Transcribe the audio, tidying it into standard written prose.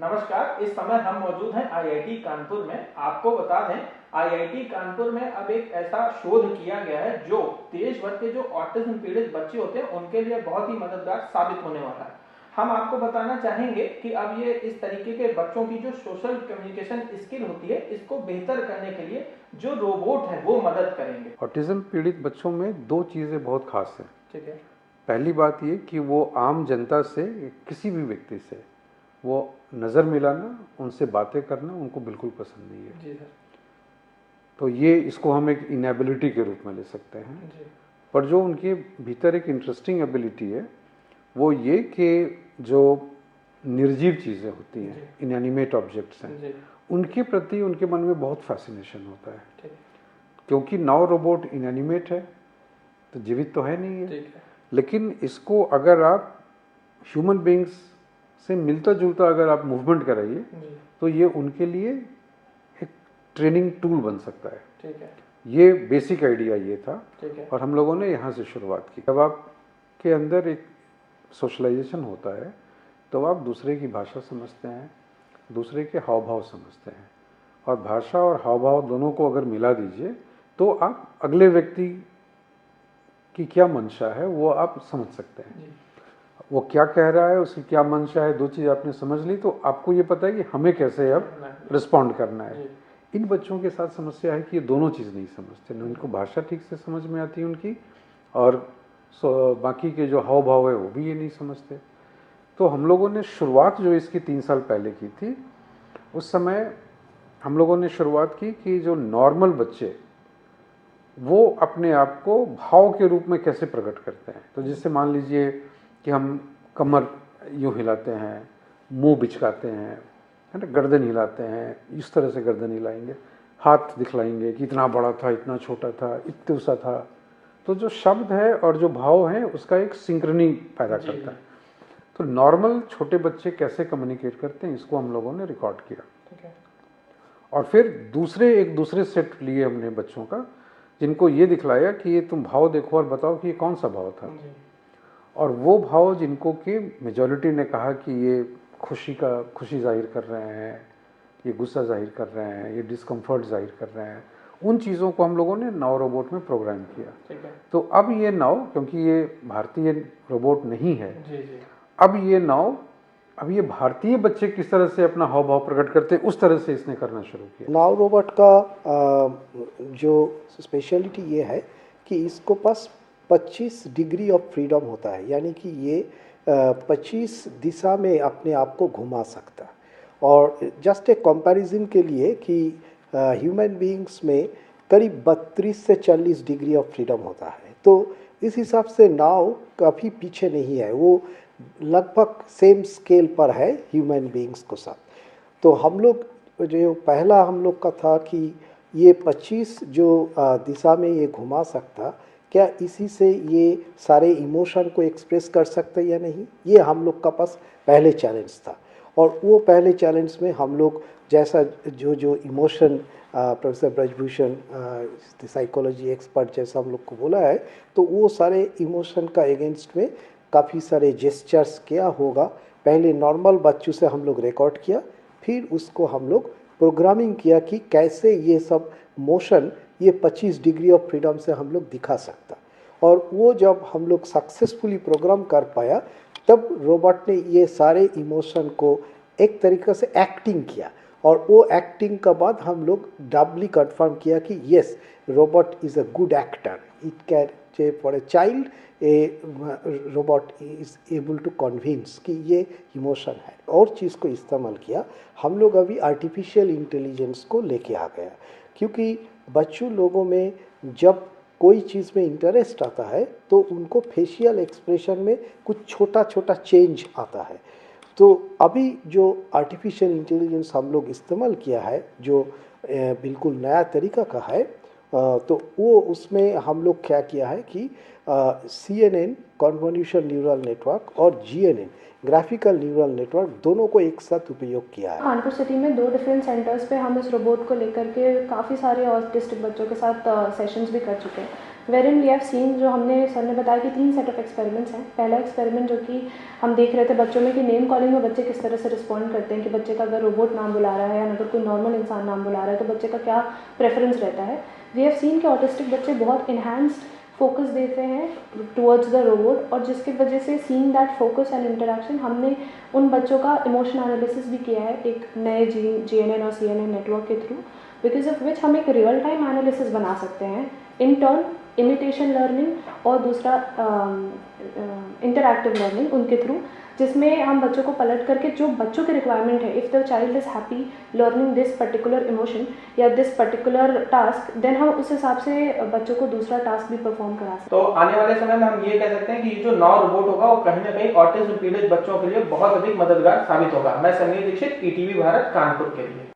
नमस्कार, इस समय हम मौजूद हैं आईआईटी कानपुर में। आपको बता दें, आईआईटी कानपुर में अब एक ऐसा शोध किया गया है जो देश भर के जो ऑटिज्म पीड़ित बच्चे होते हैं उनके लिए बहुत ही मददगार साबित होने वाला है। हम आपको बताना चाहेंगे कि अब ये इस तरीके के बच्चों की जो सोशल कम्युनिकेशन स्किल होती है इसको बेहतर करने के लिए जो रोबोट है वो मदद करेंगे। ऑटिज्म पीड़ित बच्चों में दो चीज़ें बहुत खास हैं। ठीक है। पहली बात ये कि वो आम जनता से, किसी भी व्यक्ति से वो नज़र मिलाना, उनसे बातें करना उनको बिल्कुल पसंद नहीं है। जी सर। तो ये इसको हम एक इनएबिलिटी के रूप में ले सकते हैं। जी। पर जो उनके भीतर एक इंटरेस्टिंग एबिलिटी है वो ये कि जो निर्जीव चीज़ें होती हैं, इनएनिमेट ऑब्जेक्ट्स हैं, उनके प्रति उनके मन में बहुत फैसिनेशन होता है। क्योंकि नाउ रोबोट इनएनिमेट है तो जीवित तो है नहीं है, लेकिन इसको अगर आप ह्यूमन बींग्स से मिलता जुलता अगर आप मूवमेंट कराइए तो ये उनके लिए एक ट्रेनिंग टूल बन सकता है। ठीक है। ये बेसिक आइडिया ये था। ठीक है। और हम लोगों ने यहाँ से शुरुआत की। जब आपके अंदर एक सोशलाइजेशन होता है तो आप दूसरे की भाषा समझते हैं, दूसरे के हाव भाव समझते हैं, और भाषा और हाव भाव दोनों को अगर मिला दीजिए तो आप अगले व्यक्ति की क्या मंशा है वो आप समझ सकते हैं। वो क्या कह रहा है, उसकी क्या मंशा है, दो चीज़ आपने समझ ली तो आपको ये पता है कि हमें कैसे अब रिस्पॉन्ड करना है। इन बच्चों के साथ समस्या है कि ये दोनों चीज़ नहीं समझते, न उनको भाषा ठीक से समझ में आती है उनकी, और बाकी के जो हाव भाव है वो भी ये नहीं समझते। तो हम लोगों ने शुरुआत जो इसकी 3 साल पहले की थी, उस समय हम लोगों ने शुरुआत की कि जो नॉर्मल बच्चे वो अपने आप को भाव के रूप में कैसे प्रकट करते हैं। तो जैसे मान लीजिए कि हम कमर यूँ हिलाते हैं, मुंह बिचकाते हैं, है ना, गर्दन हिलाते हैं, इस तरह से गर्दन हिलाएंगे, हाथ दिखलाएंगे कि इतना बड़ा था, इतना छोटा था, इतना सा था। तो जो शब्द है और जो भाव है उसका एक सिंक्रनी पैदा करता है। तो नॉर्मल छोटे बच्चे कैसे कम्युनिकेट करते हैं इसको हम लोगों ने रिकॉर्ड किया। और फिर एक दूसरे सेट लिए हमने बच्चों का, जिनको ये दिखलाया कि ये तुम भाव देखो और बताओ कि ये कौन सा भाव था। और वो भाव जिनको कि मेजॉरिटी ने कहा कि ये खुशी जाहिर कर रहे हैं, ये गुस्सा जाहिर कर रहे हैं, ये डिस्कम्फर्ट जाहिर कर रहे हैं, उन चीज़ों को हम लोगों ने नाव रोबोट में प्रोग्राम किया। तो अब ये नाव, क्योंकि ये भारतीय रोबोट नहीं है, अब ये भारतीय बच्चे किस तरह से अपना हाव भाव प्रकट करते हैं उस तरह से इसने करना शुरू किया। नाव रोबोट का जो स्पेशलिटी ये है कि इसको पास 25 डिग्री ऑफ फ्रीडम होता है, यानी कि ये 25 दिशा में अपने आप को घुमा सकता है। और जस्ट एक कंपैरिजन के लिए कि ह्यूमन बीइंग्स में करीब 32 से 40 डिग्री ऑफ फ्रीडम होता है। तो इस हिसाब से नाव काफ़ी पीछे नहीं है, वो लगभग सेम स्केल पर है ह्यूमन बीइंग्स के साथ। तो हम लोग जो पहला हम लोग का था कि ये 25 जो दिशा में ये घुमा सकता, क्या इसी से ये सारे इमोशन को एक्सप्रेस कर सकते या नहीं, ये हम लोग का पास पहले चैलेंज था। और वो पहले चैलेंज में हम लोग जैसा जो emotion professor Brajbhushan psychology expert जैसा हम लोग को बोला है, तो वो सारे इमोशन का अगेंस्ट में काफ़ी सारे जेस्चर्स क्या होगा, पहले नॉर्मल बच्चों से हम लोग रिकॉर्ड किया, फिर उसको हम लोग प्रोग्रामिंग किया कि कैसे ये सब मोशन ये 25 डिग्री ऑफ फ्रीडम से हम लोग दिखा सकता। और वो जब हम लोग सक्सेसफुली प्रोग्राम कर पाया तब रोबोट ने ये सारे इमोशन को एक तरीके से एक्टिंग किया, और वो एक्टिंग के बाद हम लोग डबली कंफर्म किया कि yes, robot is a good actor, it can for a child a robot is able to convince कि ये इमोशन है। और चीज़ को इस्तेमाल किया हम लोग, अभी आर्टिफिशियल इंटेलिजेंस को लेके आ गया, क्योंकि बच्चों लोगों में जब कोई चीज़ में इंटरेस्ट आता है तो उनको फेशियल एक्सप्रेशन में कुछ छोटा छोटा चेंज आता है। तो अभी जो आर्टिफिशियल इंटेलिजेंस हम लोग इस्तेमाल किया है, जो बिल्कुल नया तरीका का है, तो वो उसमें हम लोग क्या किया है कि CNN कन्वोल्यूशन न्यूरल नेटवर्क और GNN ग्राफिकल न्यूरल नेटवर्क दोनों को एक साथ उपयोग किया है। कानपुर सिटी में 2 डिफरेंट सेंटर्स पे हम इस रोबोट को लेकर के काफ़ी सारे ऑटिस्टिक बच्चों के साथ सेशंस भी कर चुके हैं। वेरिन वी हैव सीन, जो हमने सर ने बताया कि 3 सेट ऑफ एक्सपेरिमेंट्स हैं। पहला एक्सपेरिमेंट जो कि हम देख रहे थे बच्चों में कि नेम कॉलिंग में बच्चे किस तरह से रिस्पॉन्ड करते हैं, कि बच्चे का अगर रोबोट नाम बुला रहा है या अगर कोई नॉर्मल इंसान नाम बुला रहा है तो बच्चे का क्या प्रेफरेंस रहता है। वी हैव सीन कि ऑटिस्टिक बच्चे बहुत इन्हांस्ड फोकस देते हैं टुवर्ड्स द रोबोट, और जिसकी वजह से seeing that focus and interaction हमने उन बच्चों का इमोशन एनालिसिस भी किया है एक नए GNN और CNN नेटवर्क के थ्रू, बिकॉज ऑफ विच हम एक रियल टाइम एनालिसिस बना सकते हैं, इन टर्न इमिटेशन लर्निंग और दूसरा इंटरैक्टिव लर्निंग उनके थ्रू, जिसमें हम बच्चों को पलट करके जो बच्चों की रिक्वायरमेंट है, if the child is happy learning this particular emotion या दिस पर्टिकुलर टास्क, देन हम उस हिसाब से बच्चों को दूसरा टास्क भी परफॉर्म करा सकते हैं। तो आने वाले समय में हम ये कह सकते हैं कि जो नौ रोबोट होगा वो कहीं ना कहीं ऑटिज्म पीड़ित बच्चों के लिए बहुत अधिक मददगार साबित होगा। मैं संजय दीक्षित, ETV भारत, कानपुर के लिए।